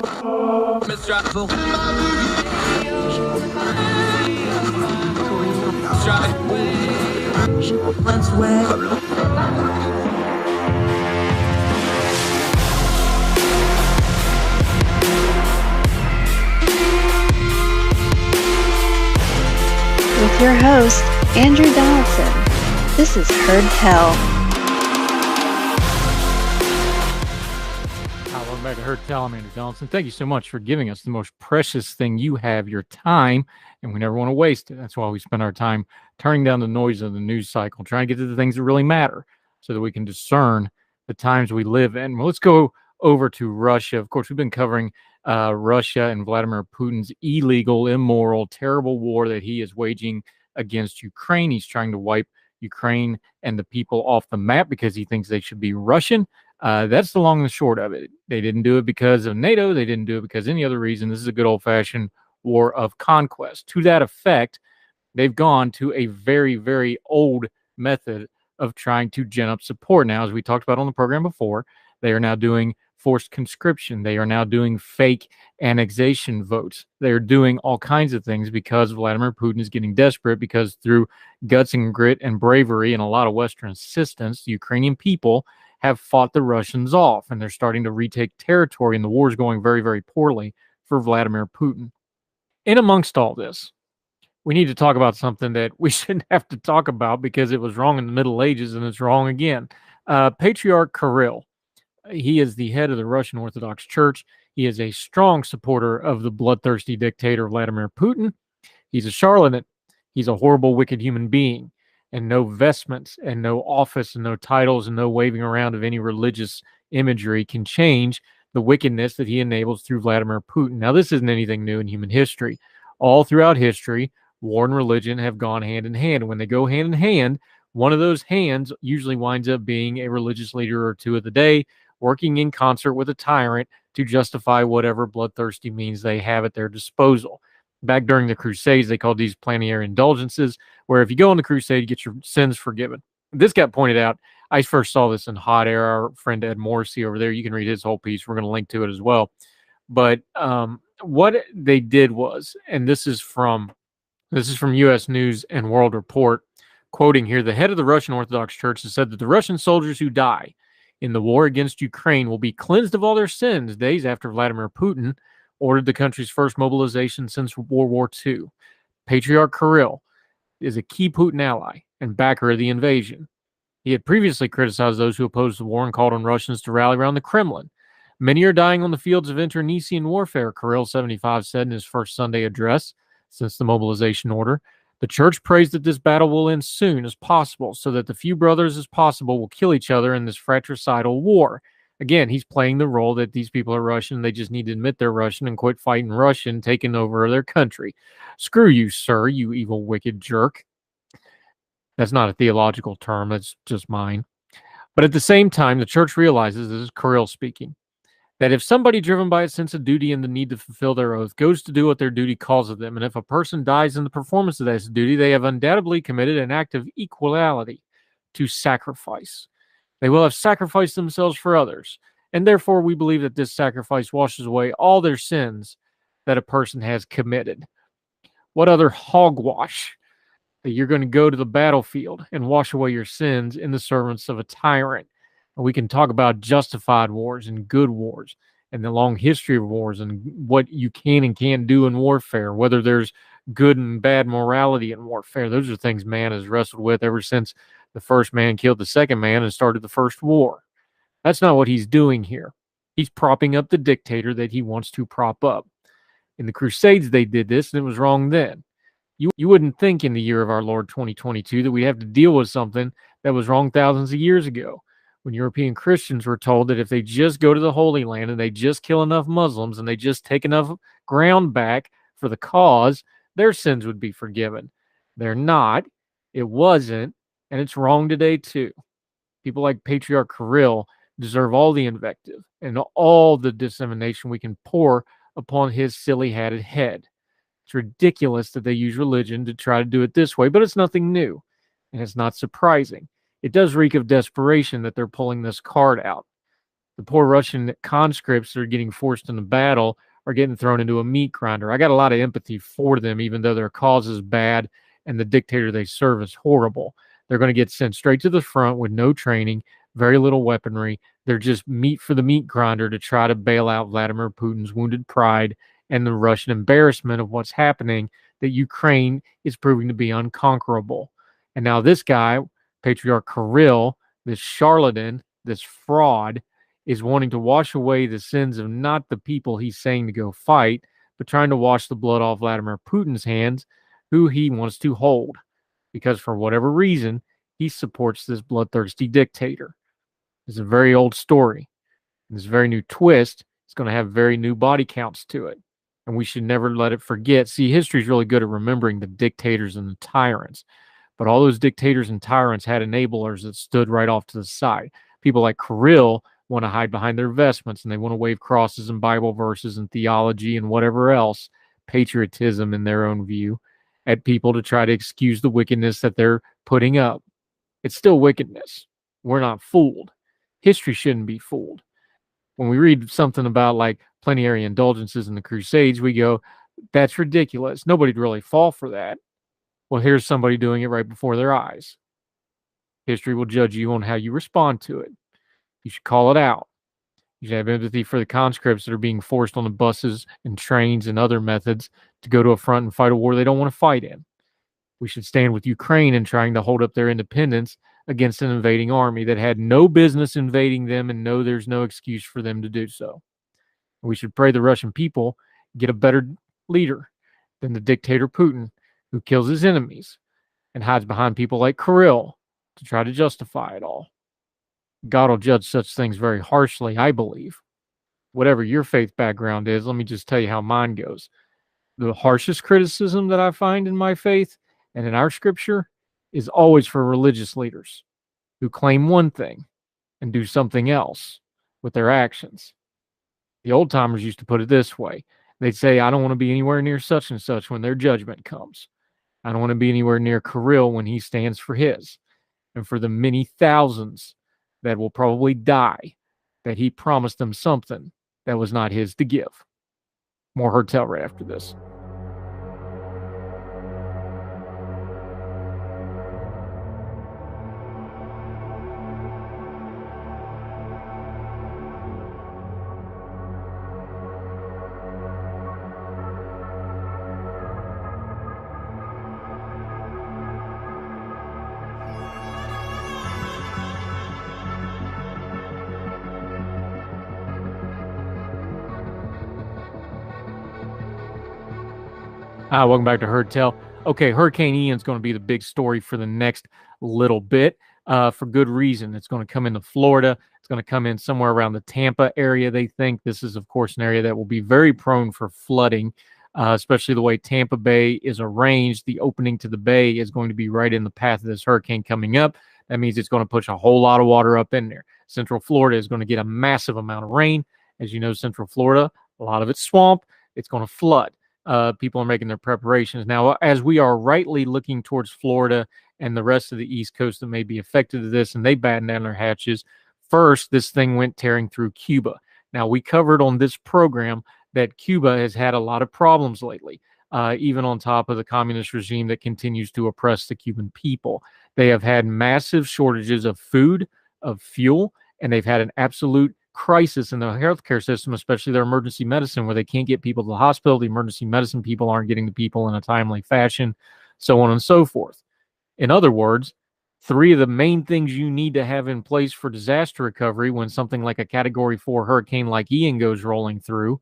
With your host, Andrew Donaldson. This is Heard Tell. Welcome back to Heard Tell. I'm Andrew Donaldson. Thank you so much for giving us the most precious thing you have, your time, and we never want to waste it. That's why we spend our time turning down the noise of the news cycle, trying to get to the things that really matter so that we can discern the times we live in. Well, let's go over to Russia. Of course, we've been covering Russia and Vladimir Putin's illegal, immoral, terrible war that he is waging against Ukraine. He's trying to wipe Ukraine and the people off the map because he thinks they should be Russian. That's the long and the short of it. They didn't do it because of NATO. They didn't do it because any other reason. This is a good old-fashioned war of conquest. To that effect, they've gone to a very, very old method of trying to gin up support. Now, as we talked about on the program before, they are now doing forced conscription. They are now doing fake annexation votes. They're doing all kinds of things because Vladimir Putin is getting desperate, because through guts and grit and bravery and a lot of Western assistance, the Ukrainian people have fought the Russians off, and they're starting to retake territory, and the war is going very, very poorly for Vladimir Putin. In amongst all this, we need to talk about something that we shouldn't have to talk about because it was wrong in the Middle Ages, and it's wrong again. Patriarch Kirill. He is the head of the Russian Orthodox Church. He is a strong supporter of the bloodthirsty dictator Vladimir Putin. He's a charlatan. He's a horrible, wicked human being. And no vestments and no office and no titles and no waving around of any religious imagery can change the wickedness that he enables through Vladimir Putin. Now, this isn't anything new in human history. All throughout history, war and religion have gone hand in hand. And when they go hand in hand, one of those hands usually winds up being a religious leader or two of the day, working in concert with a tyrant to justify whatever bloodthirsty means they have at their disposal. Back during the Crusades, they called these plenary indulgences, where if you go on the crusade, you get your sins forgiven. This got pointed out. I first saw this in Hot Air. Our friend Ed Morrissey over there, you can read his whole piece. We're going to link to it as well. But what they did was, and this is from U.S. News and World Report, quoting here, the head of the Russian Orthodox Church has said that the Russian soldiers who die in the war against Ukraine will be cleansed of all their sins days after Vladimir Putin ordered the country's first mobilization since World War II. Patriarch Kirill is a key Putin ally and backer of the invasion. He had previously criticized those who opposed the war and called on Russians to rally around the Kremlin. Many are dying on the fields of internecine warfare, Kirill, 75, said in his first Sunday address since the mobilization order. The church prays that this battle will end soon as possible so that the few brothers as possible will kill each other in this fratricidal war. Again, he's playing the role that these people are Russian. They just need to admit they're Russian and quit fighting Russian, taking over their country. Screw you, sir, you evil, wicked jerk. That's not a theological term. That's just mine. But at the same time, the church realizes, this is Kirill speaking, that if somebody driven by a sense of duty and the need to fulfill their oath goes to do what their duty calls of them, and if a person dies in the performance of that duty, they have undoubtedly committed an act of equality to sacrifice. They will have sacrificed themselves for others, and therefore we believe that this sacrifice washes away all their sins that a person has committed. What other hogwash that you're going to go to the battlefield and wash away your sins in the servants of a tyrant? We can talk about justified wars and good wars and the long history of wars and what you can and can't do in warfare, whether there's good and bad morality in warfare. Those are things man has wrestled with ever since the first man killed the second man and started the first war. That's not what he's doing here. He's propping up the dictator that he wants to prop up. In the Crusades, they did this, and it was wrong then. You wouldn't think in the year of our Lord 2022 that we have to deal with something that was wrong thousands of years ago, when European Christians were told that if they just go to the Holy Land and they just kill enough Muslims and they just take enough ground back for the cause, their sins would be forgiven. They're not. It wasn't. And it's wrong today, too. People like Patriarch Kirill deserve all the invective and all the dissemination we can pour upon his silly-hatted head. It's ridiculous that they use religion to try to do it this way, but it's nothing new, and it's not surprising. It does reek of desperation that they're pulling this card out. The poor Russian conscripts that are getting forced into battle are getting thrown into a meat grinder. I got a lot of empathy for them, even though their cause is bad and the dictator they serve is horrible. They're going to get sent straight to the front with no training, very little weaponry. They're just meat for the meat grinder to try to bail out Vladimir Putin's wounded pride and the Russian embarrassment of what's happening, that Ukraine is proving to be unconquerable. And now this guy, Patriarch Kirill, this charlatan, this fraud, is wanting to wash away the sins of not the people he's saying to go fight, but trying to wash the blood off Vladimir Putin's hands, who he wants to hold. Because for whatever reason, he supports this bloodthirsty dictator. It's a very old story. And this very new twist is going to have very new body counts to it. And we should never let it forget. See, history is really good at remembering the dictators and the tyrants. But all those dictators and tyrants had enablers that stood right off to the side. People like Kirill want to hide behind their vestments, and they want to wave crosses and Bible verses and theology and whatever else, patriotism in their own view, at people to try to excuse the wickedness that they're putting up. It's still wickedness. We're not fooled. History shouldn't be fooled. When we read something about like plenary indulgences in the Crusades, we go, that's ridiculous. Nobody'd really fall for that. Well, here's somebody doing it right before their eyes. History will judge you on how you respond to it. You should call it out. You should have empathy for the conscripts that are being forced on the buses and trains and other methods to go to a front and fight a war they don't want to fight in. We should stand with Ukraine in trying to hold up their independence against an invading army that had no business invading them, and know there's no excuse for them to do so. We should pray the Russian people get a better leader than the dictator Putin, who kills his enemies and hides behind people like Kirill to try to justify it all. God will judge such things very harshly, I believe. Whatever your faith background is, let me just tell you how mine goes. The harshest criticism that I find in my faith and in our scripture is always for religious leaders who claim one thing and do something else with their actions. The old timers used to put it this way. They'd say, I don't want to be anywhere near such and such when their judgment comes. I don't want to be anywhere near Kirill when he stands for his. And for the many thousands that will probably die, that he promised them something that was not his to give. More Heard Tell right after this. Welcome back to Heard Tell. Okay, Hurricane Ian's going to be the big story for the next little bit, for good reason. It's going to come into Florida. It's going to come in somewhere around the Tampa area, they think. This is, of course, an area that will be very prone for flooding, especially the way Tampa Bay is arranged. The opening to the bay is going to be right in the path of this hurricane coming up. That means it's going to push a whole lot of water up in there. Central Florida is going to get a massive amount of rain. As you know, Central Florida, a lot of it's swamp. It's going to flood. People are making their preparations. Now, as we are rightly looking towards Florida and the rest of the East Coast that may be affected to this, and they batten down their hatches, first, this thing went tearing through Cuba. Now, we covered on this program that Cuba has had a lot of problems lately, even on top of the communist regime that continues to oppress the Cuban people. They have had massive shortages of food, of fuel, and they've had an absolute crisis in the healthcare system, especially their emergency medicine, where they can't get people to the hospital. The emergency medicine people aren't getting the people in a timely fashion, so on and so forth. In other words, three of the main things you need to have in place for disaster recovery when something like a Category 4 hurricane like Ian goes rolling through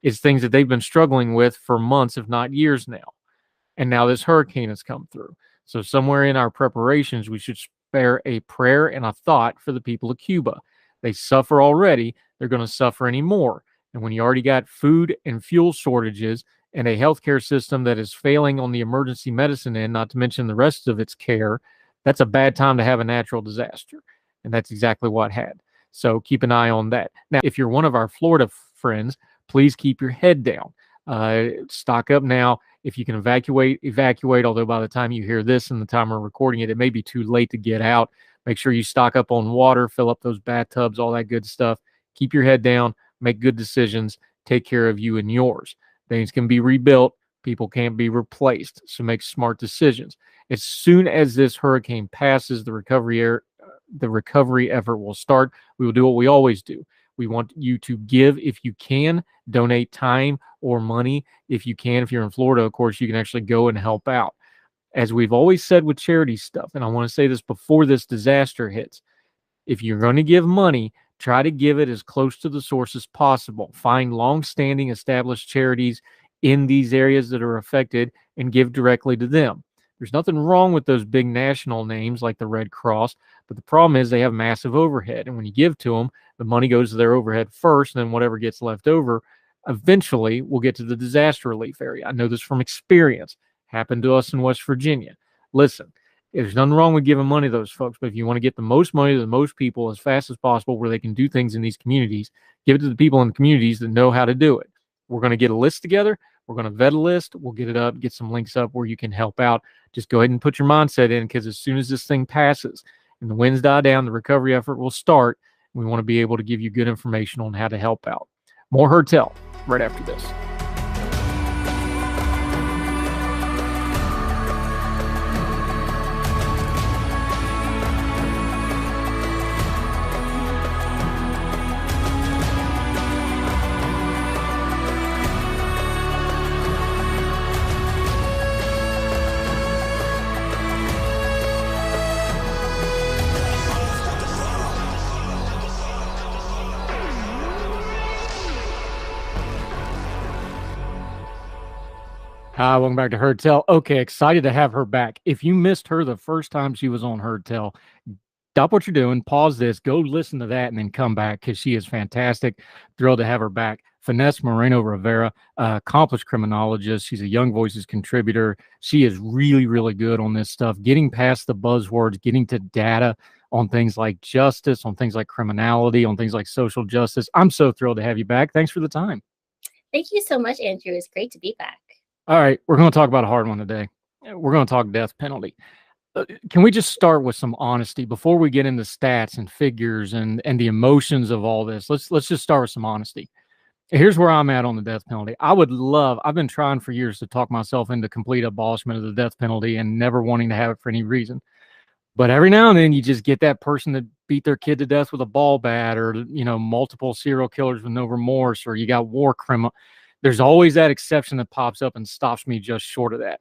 is things that they've been struggling with for months, if not years now. And now this hurricane has come through. So somewhere in our preparations, we should spare a prayer and a thought for the people of Cuba. They suffer already. They're going to suffer anymore. And when you already got food and fuel shortages and a healthcare system that is failing on the emergency medicine end, not to mention the rest of its care, that's a bad time to have a natural disaster. And that's exactly what had. So keep an eye on that. Now, if you're one of our Florida friends, please keep your head down. Stock up now. If you can evacuate. Although by the time you hear this and the time we're recording it, it may be too late to get out. Make sure you stock up on water, fill up those bathtubs, all that good stuff. Keep your head down, make good decisions, take care of you and yours. Things can be rebuilt. People can't be replaced. So make smart decisions. As soon as this hurricane passes, the recovery effort will start. We will do what we always do. We want you to give if you can, donate time or money if you can. If you're in Florida, of course, you can actually go and help out. As we've always said with charity stuff, and I want to say this before this disaster hits, if you're going to give money, try to give it as close to the source as possible. Find long-standing established charities in these areas that are affected and give directly to them. There's nothing wrong with those big national names like the Red Cross, but the problem is they have massive overhead. And when you give to them, the money goes to their overhead first, and then whatever gets left over eventually will get to the disaster relief area. I know this from experience. Happened to us in West Virginia. Listen, there's nothing wrong with giving money to those folks, but if you want to get the most money to the most people as fast as possible where they can do things in these communities, give it to the people in the communities that know how to do it. We're going to get a list together. We're going to vet a list. We'll get it up, get some links up where you can help out. Just go ahead and put your mindset in, because as soon as this thing passes and the winds die down, the recovery effort will start. We want to be able to give you good information on how to help out. More Heard Tell right after this. Hi, welcome back to Heard Tell. Okay, excited to have her back. If you missed her the first time she was on Heard Tell, stop what you're doing, pause this, go listen to that, and then come back, because she is fantastic. Thrilled to have her back. Finesse Moreno-Rivera, accomplished criminologist. She's a Young Voices contributor. She is really, really good on this stuff, getting past the buzzwords, getting to data on things like justice, on things like criminality, on things like social justice. I'm so thrilled to have you back. Thanks for the time. Thank you so much, Andrew. It's great to be back. All right, we're going to talk about a hard one today. We're going to talk death penalty. Can we just start with some honesty before we get into stats and figures and the emotions of all this? Let's just start with some honesty. Here's where I'm at on the death penalty. I've been trying for years to talk myself into complete abolishment of the death penalty and never wanting to have it for any reason. But every now and then you just get that person that beat their kid to death with a ball bat, or, multiple serial killers with no remorse, or you got war criminal. There's always that exception that pops up and stops me just short of that.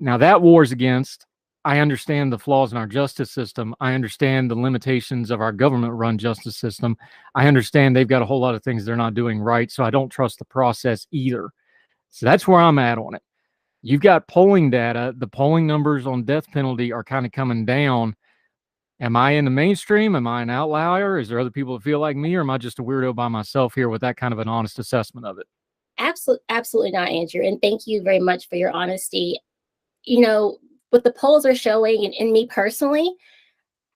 Now, that war's against. I understand the flaws in our justice system. I understand the limitations of our government-run justice system. I understand they've got a whole lot of things they're not doing right, so I don't trust the process either. So that's where I'm at on it. You've got polling data. The polling numbers on death penalty are kind of coming down. Am I in the mainstream? Am I an outlier? Is there other people that feel like me, or am I just a weirdo by myself here with that kind of an honest assessment of it? Absolutely not, Andrew. And thank you very much for your honesty. What the polls are showing, and me personally,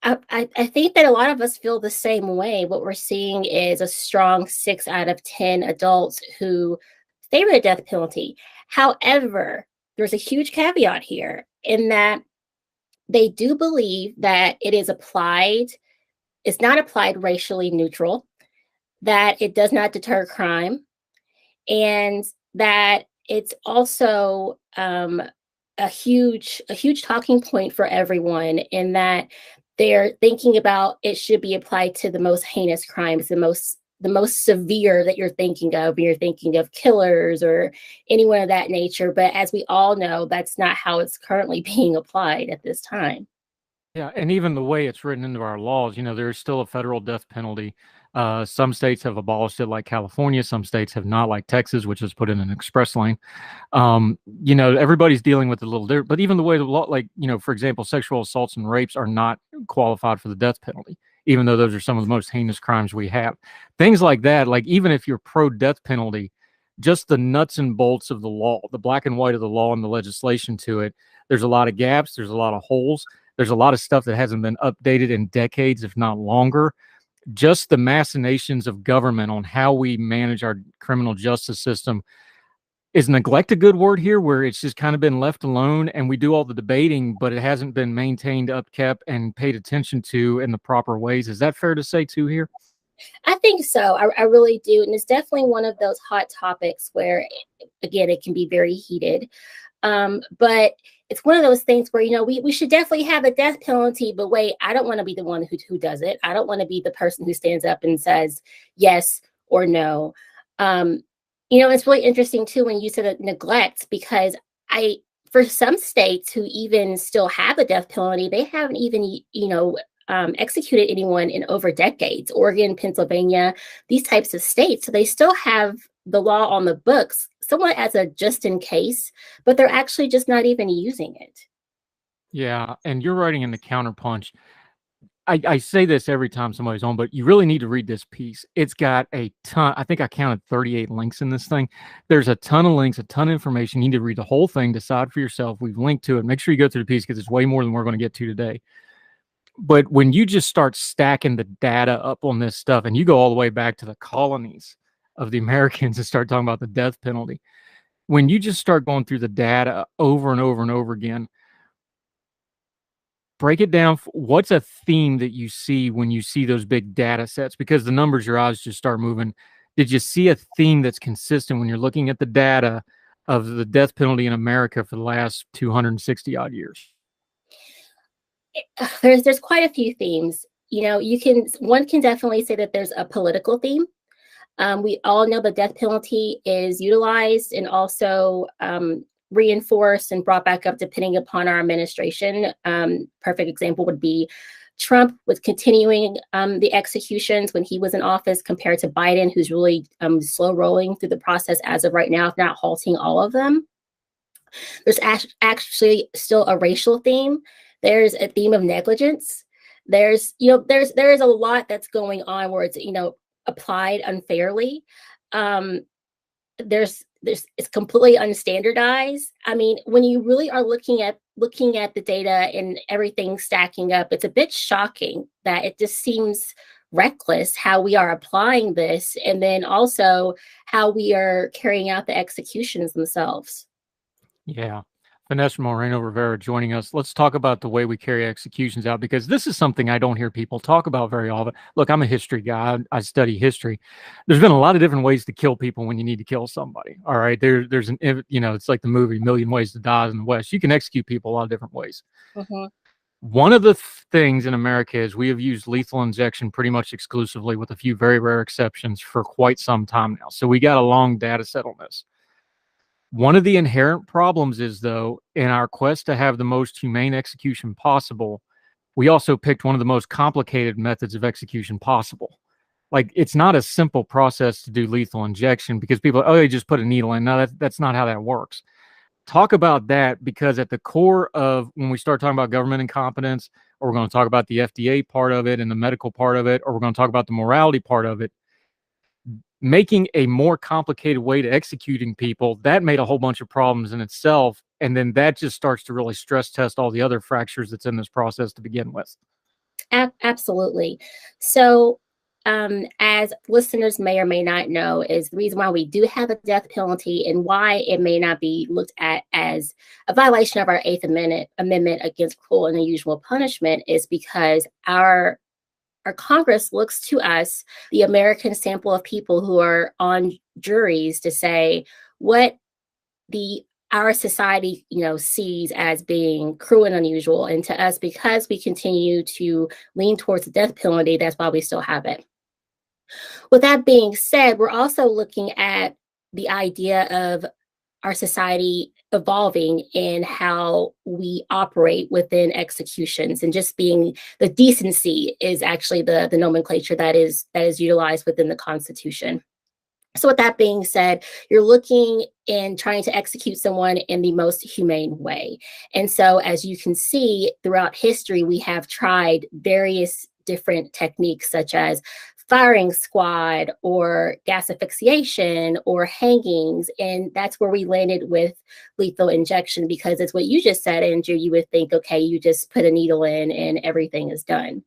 I think that a lot of us feel the same way. What we're seeing is a strong 6 out of 10 adults who favor the death penalty. However, there's a huge caveat here in that they do believe that it's not applied racially neutral, that it does not deter crime, and that it's also a huge talking point for everyone, in that they're thinking about it should be applied to the most heinous crimes, the most severe that you're thinking of. You're thinking of killers or anyone of that nature. But as we all know, that's not how it's currently being applied at this time. Yeah, and even the way it's written into our laws, there's still a federal death penalty. Some states have abolished it, like California. Some states have not, like Texas, which has put in an express lane. Everybody's dealing with it a little different. But even the way the law, for example, sexual assaults and rapes are not qualified for the death penalty, even though those are some of the most heinous crimes we have. Things like that, like even if you're pro-death penalty, just the nuts and bolts of the law, the black and white of the law and the legislation to it, there's a lot of gaps. There's a lot of holes. There's a lot of stuff that hasn't been updated in decades, if not longer. Just the machinations of government on how we manage our criminal justice system. Is neglect a good word here, where it's just kind of been left alone and we do all the debating, but it hasn't been maintained, upkept, and paid attention to in the proper ways? Is that fair to say too here? I think so. I really do. And it's definitely one of those hot topics where, again, it can be very heated. But it's one of those things where, we should definitely have a death penalty, but wait, I don't want to be the one who does it. I don't want to be the person who stands up and says yes or no. It's really interesting too, when you said neglect, because for some states who even still have a death penalty, they haven't even, executed anyone in over decades. Oregon, Pennsylvania, these types of states. So they still have the law on the books, somewhat as a just in case, but they're actually just not even using it. Yeah, and you're writing in the Counterpunch. I say this every time somebody's on, but you really need to read this piece. It's got a ton. I think I counted 38 links in this thing. There's a ton of links, a ton of information. You need to read the whole thing, decide for yourself. We've linked to it. Make sure you go through the piece because it's way more than we're going to get to today. But when you just start stacking the data up on this stuff, and you go all the way back to the colonies of the Americans and start talking about the death penalty, when you just start going through the data over and over and over again, break it down. What's a theme that you see when you see those big data sets? Because the numbers, your eyes just start moving. Did you see a theme that's consistent when you're looking at the data of the death penalty in America for the last 260 odd years? There's quite a few themes. One can definitely say that there's a political theme. We all know the death penalty is utilized and also reinforced and brought back up depending upon our administration. Perfect example would be Trump was continuing the executions when he was in office compared to Biden, who's really slow rolling through the process as of right now, if not halting all of them. There's actually still a racial theme. There's a theme of negligence. There is a lot that's going on where it's, applied unfairly. It's completely unstandardized. I mean, when you really are looking at the data and everything stacking up, it's a bit shocking that it just seems reckless how we are applying this, and then also how we are carrying out the executions themselves. Yeah. Finesse from Moreno-Rivera joining us. Let's talk about the way we carry executions out, because this is something I don't hear people talk about very often. Look, I'm a history guy. I study history. There's been a lot of different ways to kill people when you need to kill somebody. All right. There's it's like the movie Million Ways to Die in the West. You can execute people a lot of different ways. Mm-hmm. One of the things in America is we have used lethal injection pretty much exclusively, with a few very rare exceptions, for quite some time now. So we got a long data set on this. One of the inherent problems is, though, in our quest to have the most humane execution possible, we also picked one of the most complicated methods of execution possible. Like, it's not a simple process to do lethal injection, because people, they just put a needle in. No, that's not how that works. Talk about that, because at the core of when we start talking about government incompetence, or we're going to talk about the FDA part of it and the medical part of it, or we're going to talk about the morality part of it, making a more complicated way to executing people, that made a whole bunch of problems in itself. And then that just starts to really stress test all the other fractures that's in this process to begin with. Absolutely. So, as listeners may or may not know, is the reason why we do have a death penalty and why it may not be looked at as a violation of our Eighth Amendment against cruel and unusual punishment is because our Congress looks to us, the American sample of people who are on juries, to say what our society, sees as being cruel and unusual. And to us, because we continue to lean towards the death penalty, that's why we still have it. With that being said, we're also looking at the idea of our society evolving in how we operate within executions, and just being the decency is actually the nomenclature that is utilized within the Constitution. So with that being said, you're looking and trying to execute someone in the most humane way. And so, as you can see throughout history, we have tried various different techniques, such as firing squad or gas asphyxiation or hangings. And that's where we landed with lethal injection, because it's what you just said, Andrew. You would think, okay, you just put a needle in and everything is done.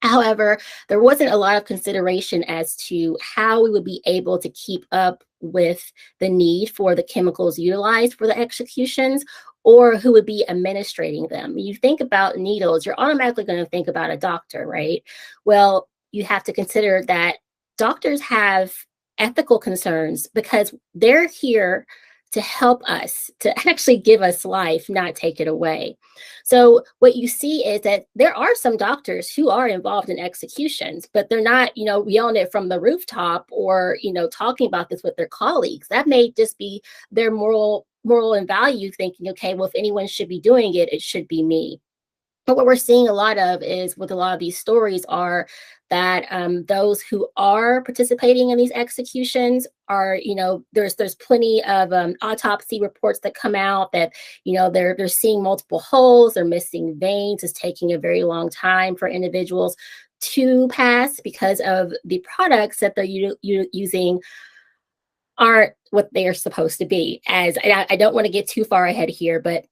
However, there wasn't a lot of consideration as to how we would be able to keep up with the need for the chemicals utilized for the executions, or who would be administrating them. You think about needles, you're automatically going to think about a doctor, right? Well, you have to consider that doctors have ethical concerns because they're here to help us, to actually give us life, not take it away. So what you see is that there are some doctors who are involved in executions, but they're not, yelling it from the rooftop or, talking about this with their colleagues. That may just be their moral and value thinking, okay, well, if anyone should be doing it, it should be me. But what we're seeing a lot of is with a lot of these stories are that those who are participating in these executions are, there's plenty of autopsy reports that come out that, they're seeing multiple holes, they're missing veins. It's taking a very long time for individuals to pass because of the products that they're using aren't what they are supposed to be. As I don't want to get too far ahead here, but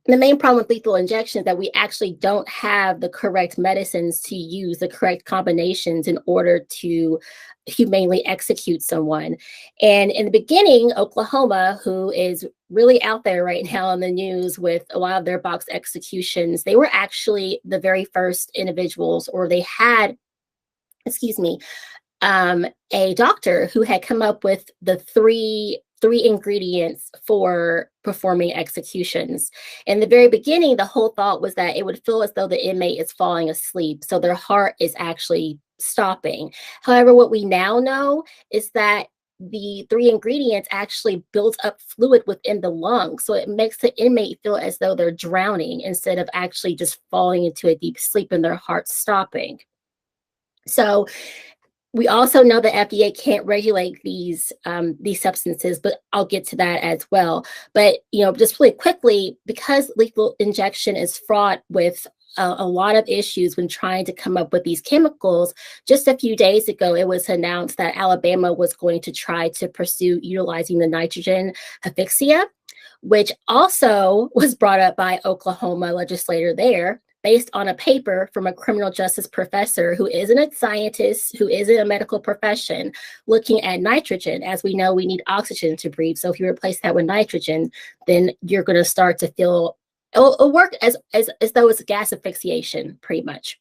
the main problem with lethal injection is that we actually don't have the correct medicines to use, the correct combinations in order to humanely execute someone. And in the beginning, Oklahoma, who is really out there right now in the news with a lot of their box executions, they were actually the very first individuals, or they had, a doctor who had come up with the three ingredients for performing executions. In the very beginning, the whole thought was that it would feel as though the inmate is falling asleep, so their heart is actually stopping. However, what we now know is that the three ingredients actually build up fluid within the lungs, so it makes the inmate feel as though they're drowning instead of actually just falling into a deep sleep and their heart stopping. So we also know the FDA can't regulate these substances, but I'll get to that as well. But, just really quickly, because lethal injection is fraught with a lot of issues when trying to come up with these chemicals, just a few days ago, it was announced that Alabama was going to try to pursue utilizing the nitrogen asphyxia, which also was brought up by Oklahoma legislator there, based on a paper from a criminal justice professor who isn't a scientist, who isn't a medical profession, looking at nitrogen. As we know, we need oxygen to breathe. So if you replace that with nitrogen, then you're going to start to feel, it'll work as though it's gas asphyxiation, pretty much.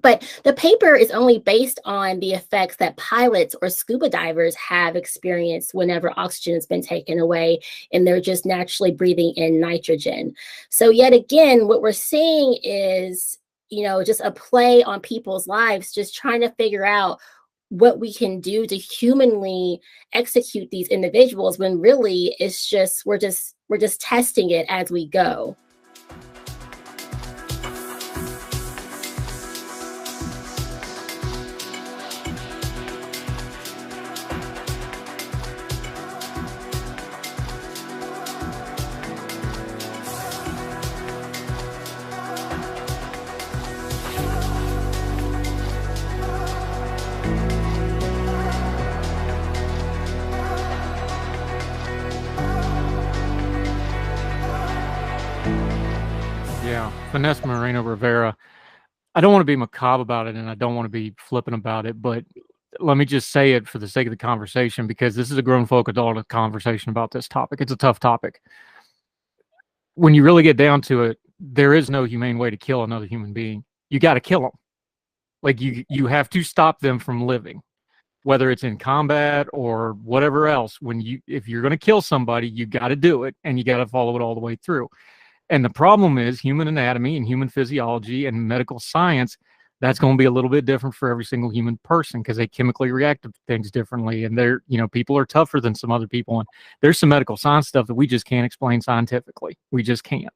But the paper is only based on the effects that pilots or scuba divers have experienced whenever oxygen has been taken away and they're just naturally breathing in nitrogen. So yet again, what we're seeing is, just a play on people's lives, just trying to figure out what we can do to humanly execute these individuals when really it's just, we're just testing it as we go. Finesse Moreno-Rivera. I don't want to be macabre about it and I don't want to be flippant about it, but let me just say it for the sake of the conversation, because this is a grown folk adult conversation about this topic. It's a tough topic. When you really get down to it, there is no humane way to kill another human being. You got to kill them. Like you have to stop them from living, whether it's in combat or whatever else. If you're going to kill somebody, you got to do it and you got to follow it all the way through. And the problem is human anatomy and human physiology and medical science, that's going to be a little bit different for every single human person because they chemically react to things differently. And people are tougher than some other people. And there's some medical science stuff that we just can't explain scientifically. We just can't.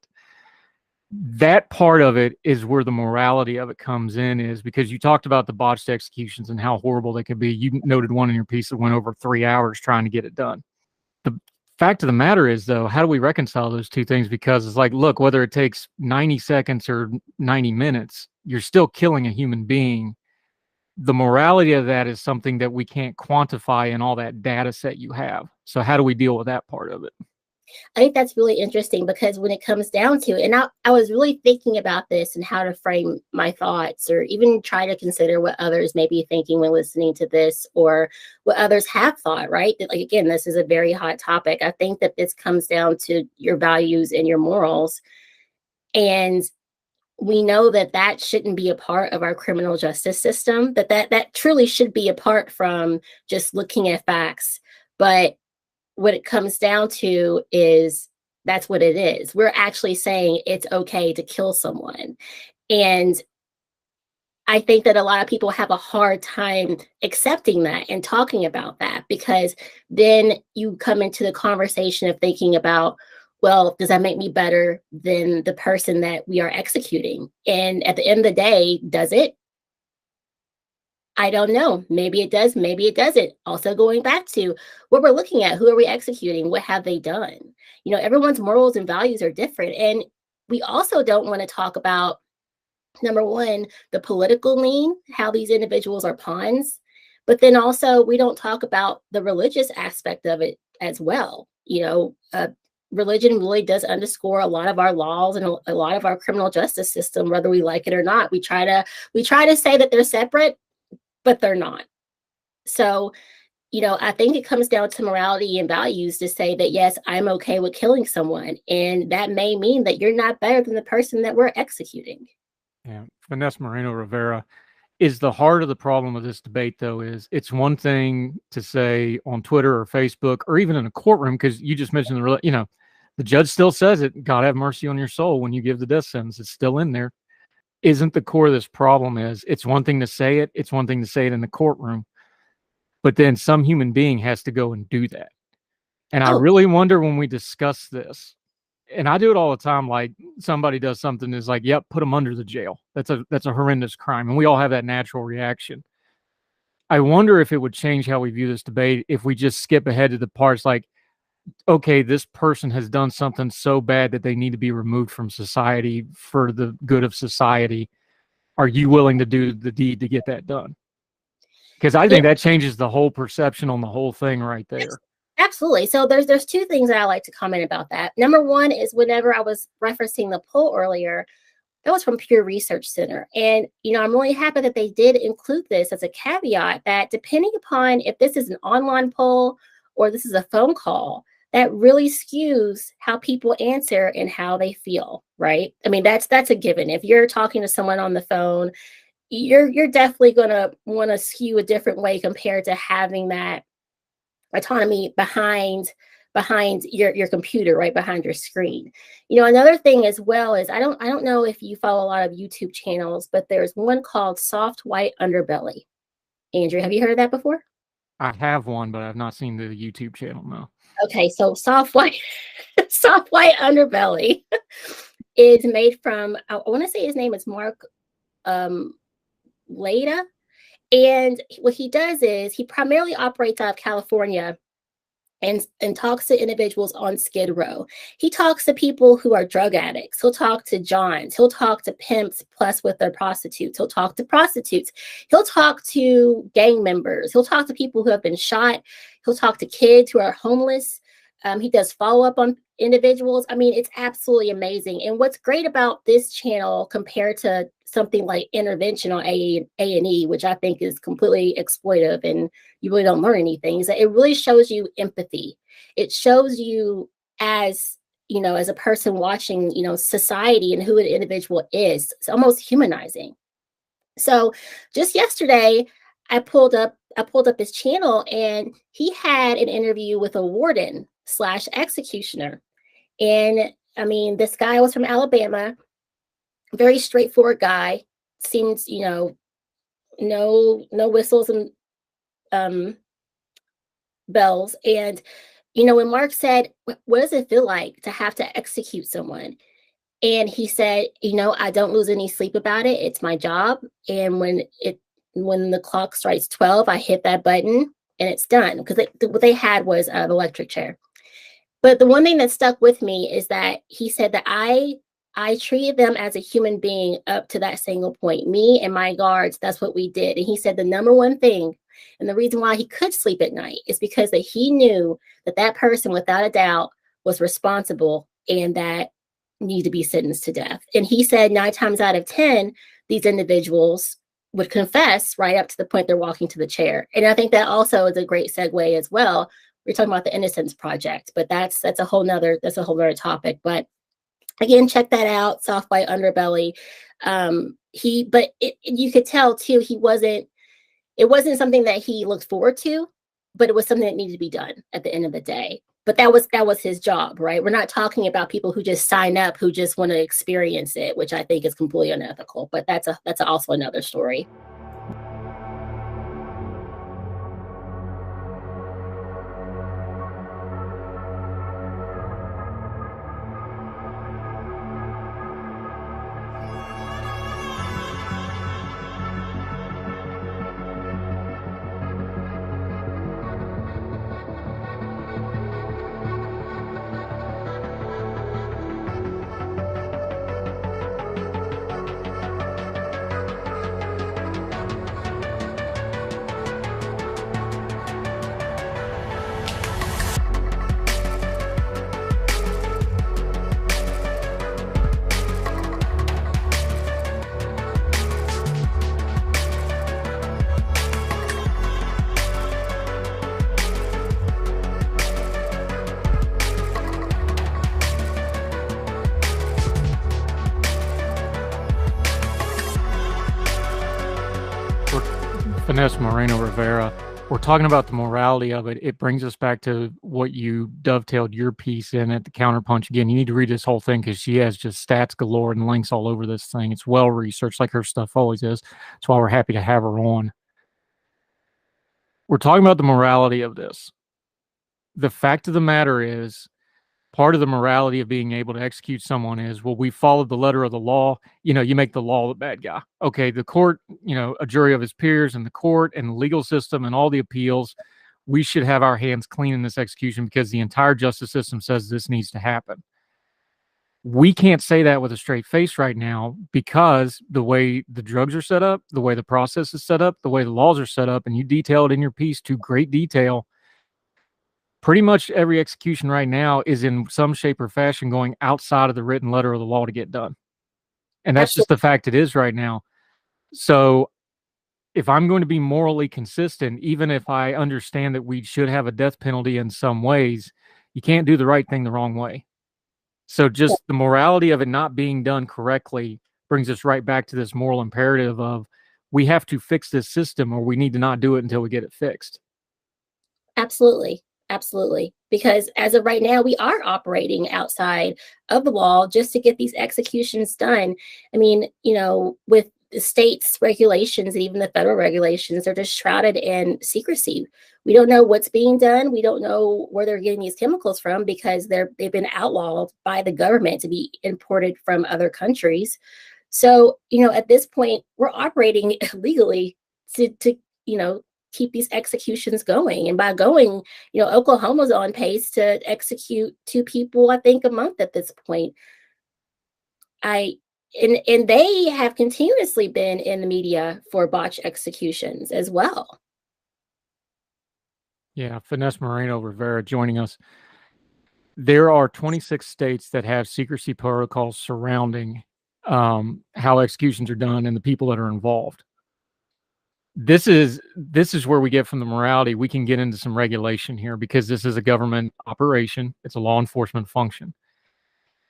That part of it is where the morality of it comes in, is because you talked about the botched executions and how horrible they could be. You noted one in your piece that went over 3 hours trying to get it done. The fact of the matter is, though, how do we reconcile those two things? Because it's like, look, whether it takes 90 seconds or 90 minutes, you're still killing a human being. The morality of that is something that we can't quantify in all that data set you have. So how do we deal with that part of it? I think that's really interesting because when it comes down to it, and I was really thinking about this and how to frame my thoughts, or even try to consider what others may be thinking when listening to this, or what others have thought, right? That, like, again, this is a very hot topic. I think that this comes down to your values and your morals. And we know that that shouldn't be a part of our criminal justice system, that truly should be apart from just looking at facts. But what it comes down to is that's what it is. We're actually saying it's okay to kill someone. And I think that a lot of people have a hard time accepting that and talking about that, because then you come into the conversation of thinking about, well, does that make me better than the person that we are executing? And at the end of the day, does it? I don't know. Maybe it does, maybe it doesn't. Also going back to what we're looking at, who are we executing? What have they done? You know, everyone's morals and values are different. And we also don't want to talk about, number one, the political lean, how these individuals are pawns. But then also we don't talk about the religious aspect of it as well. You know, religion really does underscore a lot of our laws and a lot of our criminal justice system, whether we like it or not. We try to say that they're separate, but they're not. So, you know, I think it comes down to morality and values to say that, yes, I'm okay with killing someone. And that may mean that you're not better than the person that we're executing. Yeah. Finesse Moreno-Rivera, is the heart of the problem with this debate, though, is it's one thing to say on Twitter or Facebook or even in a courtroom, because you just mentioned the judge still says it, God have mercy on your soul when you give the death sentence. It's still in there. Isn't the core of this problem is it's one thing to say it. It's one thing to say it in the courtroom, but then some human being has to go and do that. And I really wonder when we discuss this, and I do it all the time, like somebody does something is like, yep, put them under the jail. That's a horrendous crime. And we all have that natural reaction. I wonder if it would change how we view this debate if we just skip ahead to the parts like, okay, this person has done something so bad that they need to be removed from society for the good of society. Are you willing to do the deed to get that done? Because I think that changes the whole perception on the whole thing right there. Absolutely. So there's two things that I like to comment about that. Number one is whenever I was referencing the poll earlier, that was from Pew Research Center. And, you know, I'm really happy that they did include this as a caveat that depending upon if this is an online poll or this is a phone call, that really skews how people answer and how they feel, right? I mean, that's a given. If you're talking to someone on the phone, you're definitely going to want to skew a different way compared to having that autonomy behind your computer, right behind your screen. You know, another thing as well is I don't know if you follow a lot of YouTube channels, but there's one called Soft White Underbelly. Andrew, have you heard of that before? I have one, but I've not seen the YouTube channel, no. Okay, so Soft White Underbelly is made from, I want to say his name is Mark Leda. And what he does is he primarily operates out of California and talks to individuals on Skid Row. He talks to people who are drug addicts. He'll talk to Johns. He'll talk to pimps plus with their prostitutes. He'll talk to prostitutes. He'll talk to gang members. He'll talk to people who have been shot. He'll talk to kids who are homeless. He does follow-up on individuals. I mean, it's absolutely amazing. And what's great about this channel compared to something like Intervention on A&E, which I think is completely exploitive and you really don't learn anything, is that it really shows you empathy. It shows you as, you know, as a person watching, you know, society and who an individual is. It's almost humanizing. So just yesterday, I pulled up his channel and he had an interview with a warden / executioner. And I mean, this guy was from Alabama, very straightforward guy, seems, you know, no whistles and bells. And, you know, when Mark said, what does it feel like to have to execute someone? And he said, you know, I don't lose any sleep about it. It's my job. And when the clock strikes 12, I hit that button and it's done. Because what they had was an electric chair. But the one thing that stuck with me is that he said that I treated them as a human being up to that single point. Me and my guards, that's what we did. And he said the number one thing, and the reason why he could sleep at night is because that he knew that that person, without a doubt, was responsible and that needed to be sentenced to death. And he said 9 times out of 10, these individuals would confess right up to the point they're walking to the chair. And I think that also is a great segue as well. We're talking about the Innocence Project, but that's a whole nother topic. But again, check that out, Soft White Underbelly. You could tell too, it wasn't something that he looked forward to, but it was something that needed to be done at the end of the day. But that was his job, right? We're not talking about people who just sign up, who just want to experience it, which I think is completely unethical. But that's also another story. Finesse, Moreno-Rivera, we're talking about the morality of it. It brings us back to what you dovetailed your piece in at the Counterpunch. Again, you need to read this whole thing because she has just stats galore and links all over this thing. It's well researched, like her stuff always is. That's why we're happy to have her on. We're talking about the morality of this. The fact of the matter is, part of the morality of being able to execute someone is, well, we followed the letter of the law. You know, you make the law the bad guy. Okay, the court, you know, a jury of his peers and the court and the legal system and all the appeals, we should have our hands clean in this execution because the entire justice system says this needs to happen. We can't say that with a straight face right now because the way the drugs are set up, the way the process is set up, the way the laws are set up, and you detail it in your piece to great detail. Pretty much every execution right now is in some shape or fashion going outside of the written letter of the law to get done. And that's just the fact it is right now. So if I'm going to be morally consistent, even if I understand that we should have a death penalty in some ways, you can't do the right thing the wrong way. So just the morality of it not being done correctly brings us right back to this moral imperative of we have to fix this system or we need to not do it until we get it fixed. Absolutely. Absolutely. Because as of right now, we are operating outside of the law just to get these executions done. I mean, you know, with the state's regulations and even the federal regulations, they're just shrouded in secrecy. We don't know what's being done. We don't know where they're getting these chemicals from because they've been outlawed by the government to be imported from other countries. So, you know, at this point, we're operating illegally to you know, keep these executions going. And by going, you know, Oklahoma's on pace to execute 2 people, I think, a month at this point. And they have continuously been in the media for botched executions as well. Yeah, Finesse Moreno-Rivera joining us. There are 26 states that have secrecy protocols surrounding how executions are done and the people that are involved. This is where we get from the morality. We can get into some regulation here because this is a government operation. It's a law enforcement function.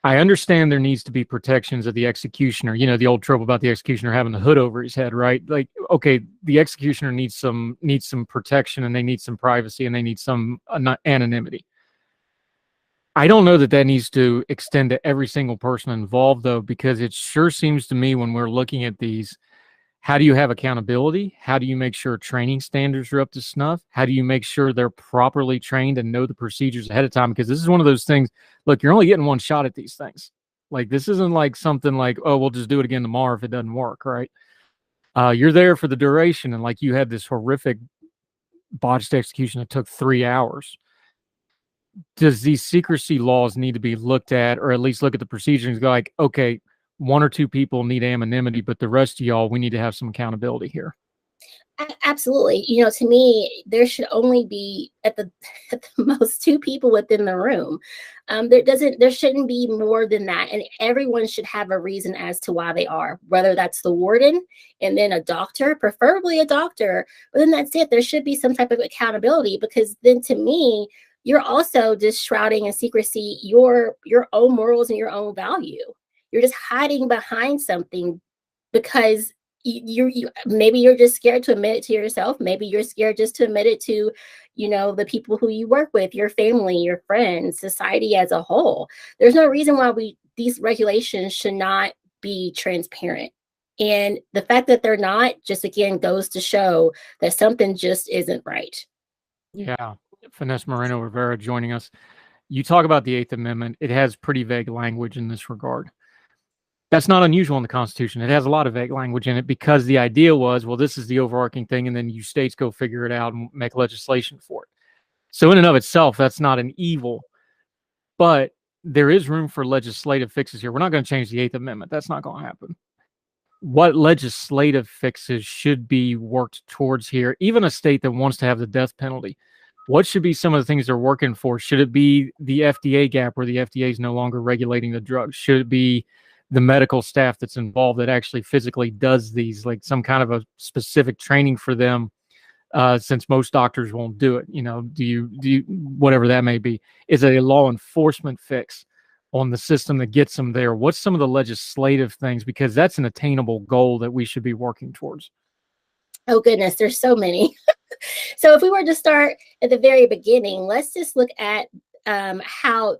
I understand there needs to be protections of the executioner. You know, the old trope about the executioner having the hood over his head, right? Like, okay, the executioner needs some protection and they need some privacy and they need some anonymity. I don't know that needs to extend to every single person involved, though, because it sure seems to me when we're looking at these, how do you have accountability? How do you make sure training standards are up to snuff? How do you make sure they're properly trained and know the procedures ahead of time? Because this is one of those things, look, you're only getting one shot at these things. Like, this isn't like something like, oh, we'll just do it again tomorrow if it doesn't work, right? You're there for the duration. And like you had this horrific botched execution that took 3 hours. Does these secrecy laws need to be looked at, or at least look at the procedures and go like, okay, 1 or 2 people need anonymity, but the rest of y'all, we need to have some accountability here? Absolutely. You know, to me, there should only be at the most 2 people within the room. There shouldn't be more than that. And everyone should have a reason as to why they are, whether that's the warden and then a doctor, preferably a doctor, but then that's it. There should be some type of accountability, because then to me, you're also just shrouding in secrecy your own morals and your own value. You're just hiding behind something because you maybe you're just scared to admit it to yourself. Maybe you're scared just to admit it to, the people who you work with, your family, your friends, society as a whole. There's no reason why these regulations should not be transparent. And the fact that they're not just, again, goes to show that something just isn't right. Yeah. Finesse Moreno-Rivera joining us. You talk about the Eighth Amendment. It has pretty vague language in this regard. That's not unusual in the Constitution. It has a lot of vague language in it because the idea was, well, this is the overarching thing, and then you states go figure it out and make legislation for it. So in and of itself, that's not an evil, but there is room for legislative fixes here. We're not going to change the Eighth Amendment. That's not going to happen. What legislative fixes should be worked towards here? Even a state that wants to have the death penalty, what should be some of the things they're working for? Should it be the FDA gap where the FDA is no longer regulating the drugs? Should it be the medical staff that's involved that actually physically does these, like some kind of a specific training for them, since most doctors won't do it? Do you whatever that may be? Is it a law enforcement fix on the system that gets them there? What's some of the legislative things? Because that's an attainable goal that we should be working towards. Oh, goodness, there's so many. So if we were to start at the very beginning, let's just look at how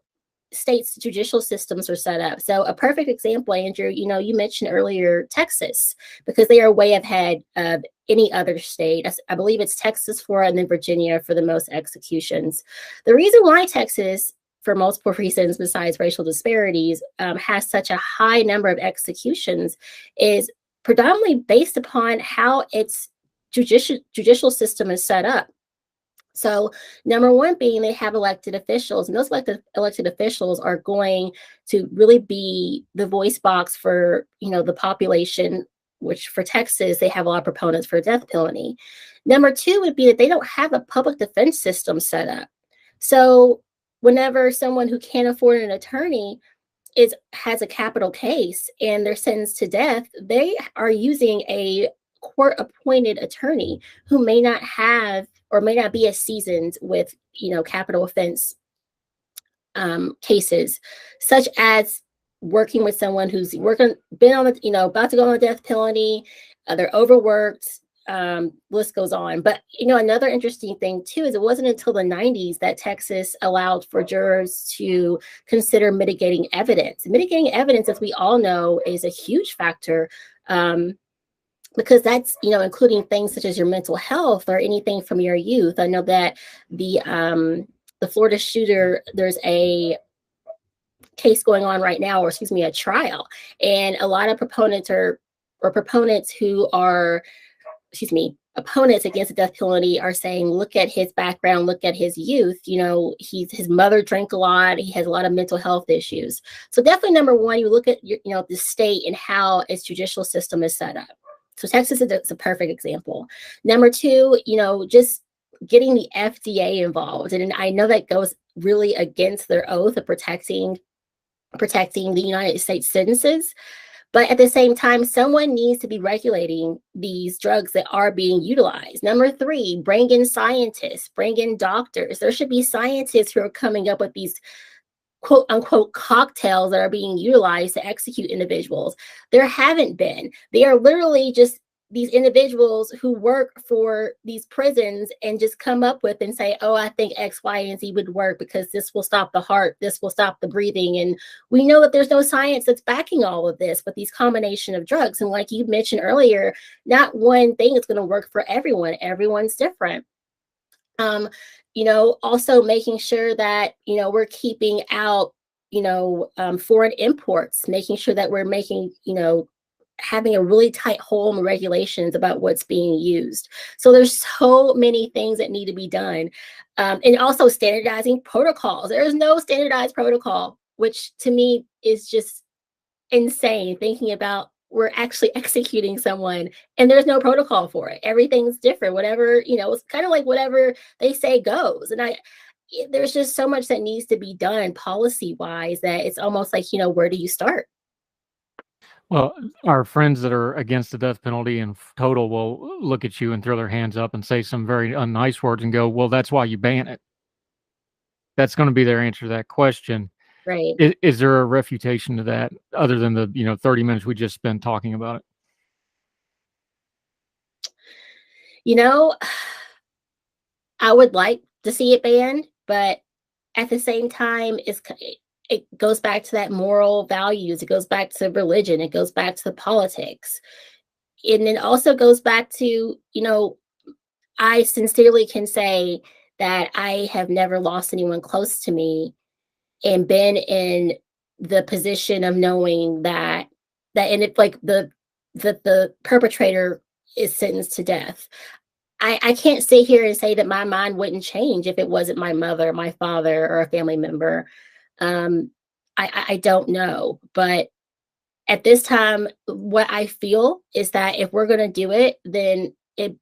states' judicial systems are set up. So a perfect example, Andrew, you mentioned earlier Texas, because they are way ahead of any other state. I believe it's Texas for, and then Virginia for the most executions. The reason why Texas, for multiple reasons besides racial disparities, has such a high number of executions is predominantly based upon how its judicial system is set up. So number one being they have elected officials, and those elected officials are going to really be the voice box for, the population, which for Texas, they have a lot of proponents for death penalty. Number two would be that they don't have a public defense system set up. So whenever someone who can't afford an attorney has a capital case and they're sentenced to death, they are using a court-appointed attorney who may not have or may not be as seasoned with, capital offense cases, such as working with someone who's been on the, about to go on the death penalty, they're overworked, list goes on. But, another interesting thing too, is it wasn't until the 90s that Texas allowed for jurors to consider mitigating evidence. Mitigating evidence, as we all know, is a huge factor, because that's, including things such as your mental health or anything from your youth. I know that the Florida shooter, there's a case going on right now, or excuse me, a trial, and a lot of proponents who are, opponents against the death penalty are saying, look at his background, look at his youth. His mother drank a lot. He has a lot of mental health issues. So definitely, number one, you look at the state and how its judicial system is set up. So Texas is a perfect example. Number two, just getting the FDA involved. And I know that goes really against their oath of protecting the United States sentences. But at the same time, someone needs to be regulating these drugs that are being utilized. Number three, bring in scientists, bring in doctors. There should be scientists who are coming up with these quote unquote cocktails that are being utilized to execute individuals. There haven't been. They are literally just these individuals who work for these prisons and just come up with and say, oh, I think X, Y, and Z would work because this will stop the heart, this will stop the breathing. And we know that there's no science that's backing all of this, but these combination of drugs. And like you mentioned earlier, not one thing is going to work for everyone. Everyone's different. Also making sure that, we're keeping out, foreign imports, making sure that we're making, having a really tight hold on regulations about what's being used. So there's so many things that need to be done. And also standardizing protocols. There is no standardized protocol, which to me is just insane, thinking about we're actually executing someone and there's no protocol for it. Everything's different. Whatever, it's kind of like whatever they say goes. And there's just so much that needs to be done policy-wise that it's almost like, where do you start? Well, our friends that are against the death penalty in total will look at you and throw their hands up and say some very unnice words and go, well, that's why you ban it. That's going to be their answer to that question. Right. Is there a refutation to that other than the 30 minutes we just spent talking about it? You know, I would like to see it banned, but at the same time, it goes back to that moral values. It goes back to religion. It goes back to politics. And it also goes back to, I sincerely can say that I have never lost anyone close to me and been in the position of knowing and it like the perpetrator is sentenced to death. I can't sit here and say that my mind wouldn't change if it wasn't my mother, my father, or a family member. I don't know, but at this time, what I feel is that if we're going to do it, then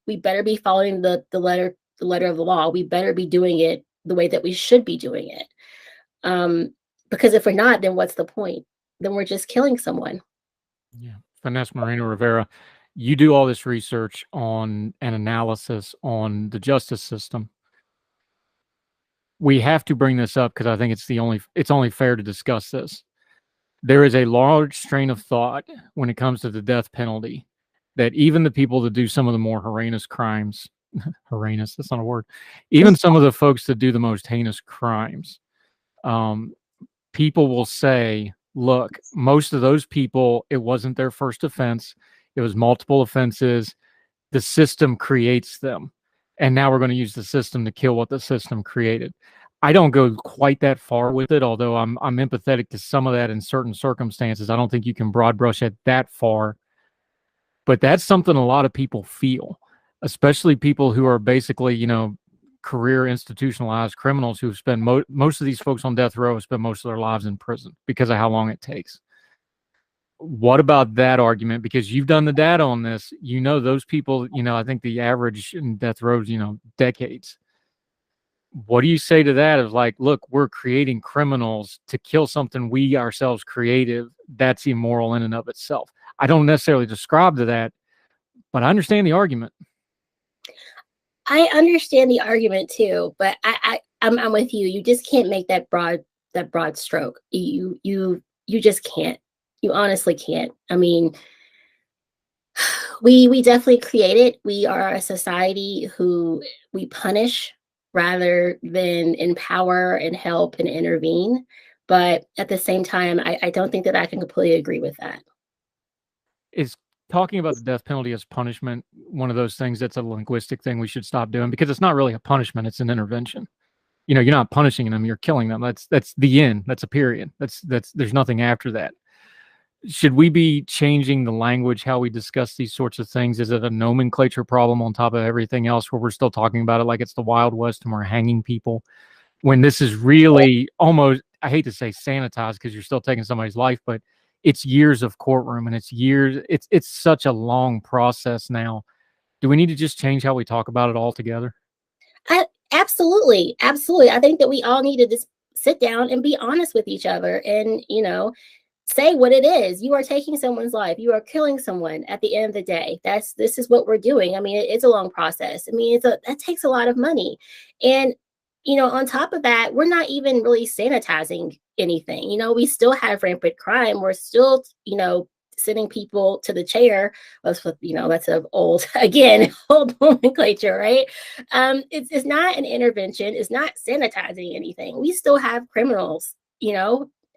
we better be following the letter of the law. We better be doing it the way that we should be doing it. Because if we're not, then what's the point? Then we're just killing someone. Yeah. Finesse Moreno-Rivera, you do all this research on an analysis on the justice system. We have to bring this up because I think it's only fair to discuss this. There is a large strain of thought when it comes to the death penalty that even the people that do some of the more heinous crimes, heinous, that's not a word, even some of the folks that do the most heinous crimes, people will say, look, most of those people, it wasn't their first offense. It was multiple offenses. The system creates them. And now we're going to use the system to kill what the system created. I don't go quite that far with it, although I'm empathetic to some of that in certain circumstances. I don't think you can broad brush it that far. But that's something a lot of people feel, especially people who are basically, career institutionalized criminals who spend most of these folks on death row spend most of their lives in prison because of how long it takes. What about that argument? Because you've done the data on this, those people, I think the average in death row is, decades. What do you say to that of like, look, we're creating criminals to kill something we ourselves created that's immoral in and of itself? I don't necessarily describe to that, but I understand the argument. I understand the argument too, but I'm with you. You just can't make that broad stroke. You just can't. You honestly can't. I mean, we definitely create it. We are a society who we punish rather than empower and help and intervene. But at the same time, I don't think that I can completely agree with that. Is talking about the death penalty as punishment one of those things that's a linguistic thing we should stop doing? Because it's not really a punishment, it's an intervention. You're not punishing them, you're killing them. That's the end. That's a period. That's there's nothing after that. Should we be changing the language, how we discuss these sorts of things? Is it a nomenclature problem on top of everything else where we're still talking about it like it's the Wild West and we're hanging people, when this is really almost, I hate to say sanitized because you're still taking somebody's life, but it's years of courtroom and it's such a long process now. Do we need to just change how we talk about it altogether? Absolutely. I think that we all need to just sit down and be honest with each other and, say what it is. You are taking someone's life. You are killing someone at the end of the day. This is what we're doing. I mean, it's a long process. I mean, that takes a lot of money. And, on top of that, we're not even really sanitizing anything. We still have rampant crime. We're still, sending people to the chair. That's an old nomenclature, right? It's not an intervention. It's not sanitizing anything. We still have criminals,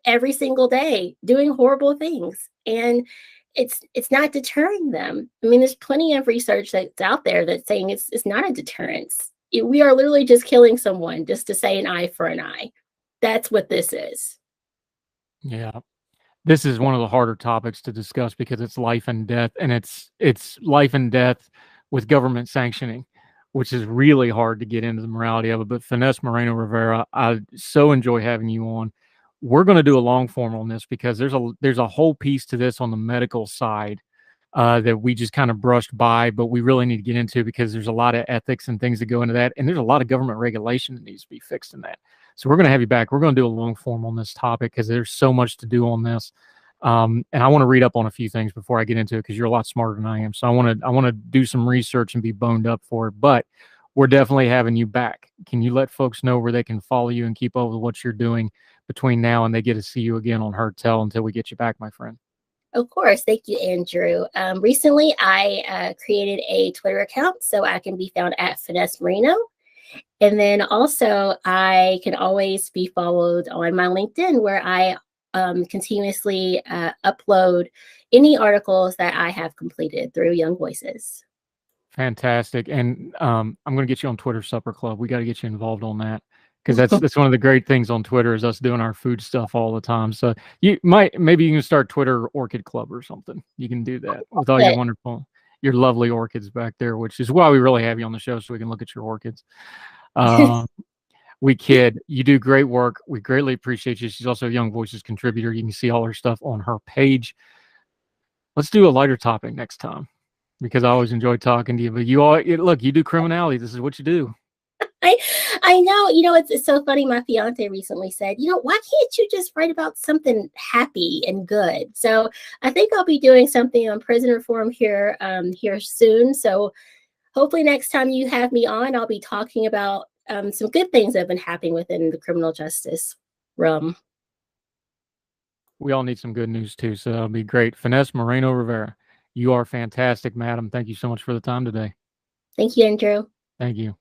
every single day doing horrible things, and it's not deterring them. I mean, there's plenty of research that's out there that's saying it's not a deterrence. We are literally just killing someone just to say an eye for an eye. That's what this is. Yeah. This is one of the harder topics to discuss because it's life and death, and it's life and death with government sanctioning, which is really hard to get into the morality of it. But Finesse Moreno-Rivera, I so enjoy having you on. We're going to do a long form on this because there's a whole piece to this on the medical side that we just kind of brushed by, but we really need to get into because there's a lot of ethics and things that go into that, and there's a lot of government regulation that needs to be fixed in that. So we're going to have you back. We're going to do a long form on this topic because there's so much to do on this. And I want to read up on a few things before I get into it because you're a lot smarter than I am. So I want to do some research and be boned up for it. But we're definitely having you back. Can you let folks know where they can follow you and keep up with what you're doing between now and they get to see you again on Heard Tell until we get you back, my friend? Of course. Thank you, Andrew. Recently, I created a Twitter account so I can be found at Finesse Moreno. And then also, I can always be followed on my LinkedIn, where I continuously upload any articles that I have completed through Young Voices. Fantastic. And I'm going to get you on Twitter Supper Club. We got to get you involved on that, because that's one of the great things on Twitter is us doing our food stuff all the time. So maybe you can start Twitter Orchid Club or something. You can do that with all your lovely orchids back there, which is why we really have you on the show, so we can look at your orchids. We kid. You do great work. We greatly appreciate you. She's also a Young Voices contributor. You can see all her stuff on her page. Let's do a lighter topic next time, because I always enjoy talking to you. But you do criminality. This is what you do. I know. It's so funny. My fiance recently said, why can't you just write about something happy and good? So I think I'll be doing something on prison reform here soon. So hopefully next time you have me on, I'll be talking about some good things that have been happening within the criminal justice realm. We all need some good news too, so that'll be great. Finesse Moreno-Rivera, you are fantastic, madam. Thank you so much for the time today. Thank you, Andrew. Thank you.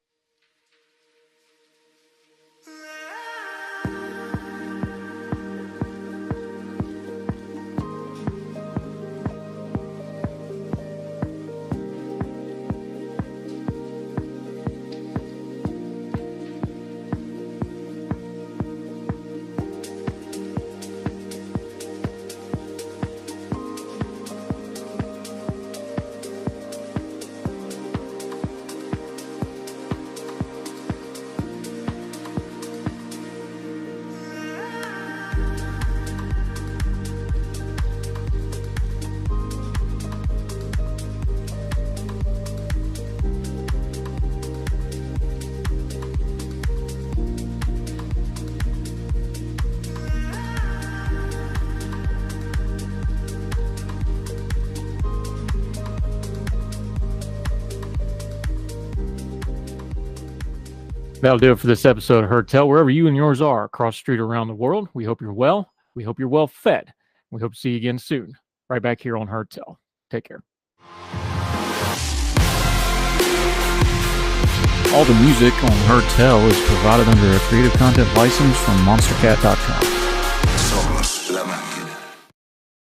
That'll do it for this episode of Heard Tell. Wherever you and yours are, across the street, around the world, we hope you're well. We hope you're well fed. We hope to see you again soon, right back here on Heard Tell. Take care. All the music on Heard Tell is provided under a Creative Content license from monstercat.com.